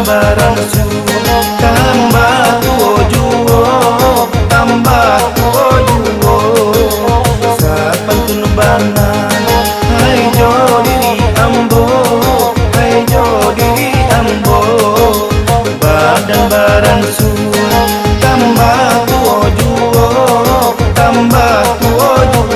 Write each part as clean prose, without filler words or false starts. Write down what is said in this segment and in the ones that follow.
barang su tambah tuo juo tambah tuo juo sapantun banan hai jo diri ambo hai jo diri ambo badan barang su tambah tuo juo tambah tuo juo.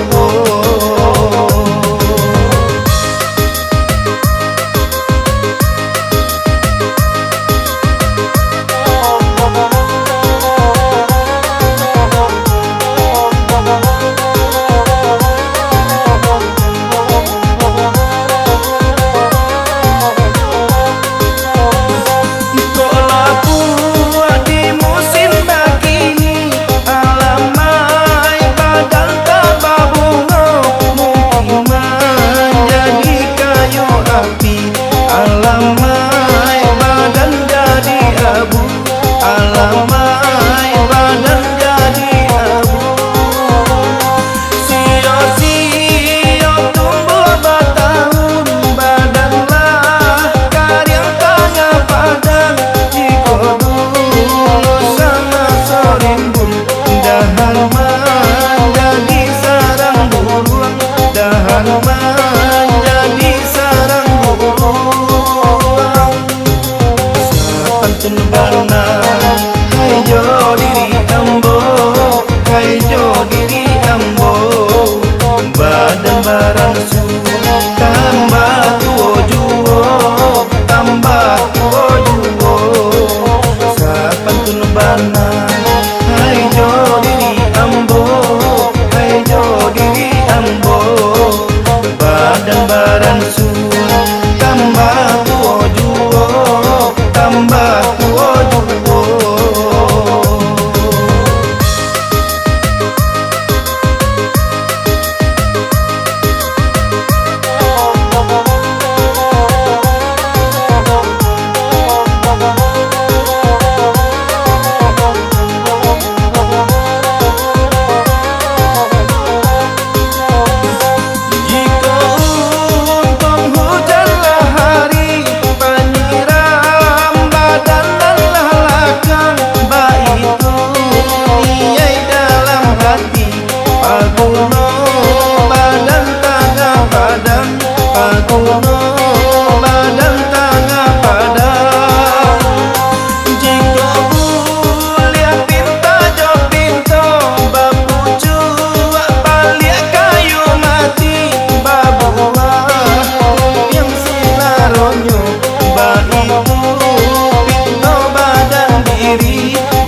Alamai badan jadi abu, alamai badan jadi abu. Sio-sio tumbuh bertahun, badanlah karya tanya padang. Jika dulu sama sorimbun, dahan menjadi sarang burung, dahan menjadi sarang burung. Sapantun banan hai jo diri ambo hai jo diri ambo badan barang su tambah tuo juo tambah tuo juo sapantun banan hai jo diri ambo hai jo diri ambo badan barang su tambah tuo juo tambah tuo juo.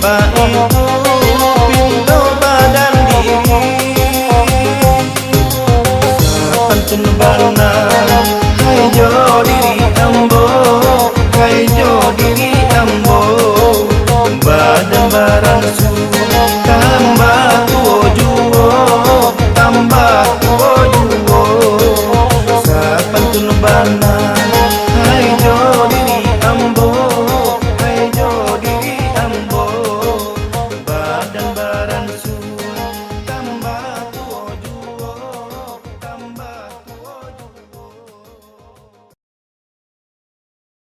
Ba itu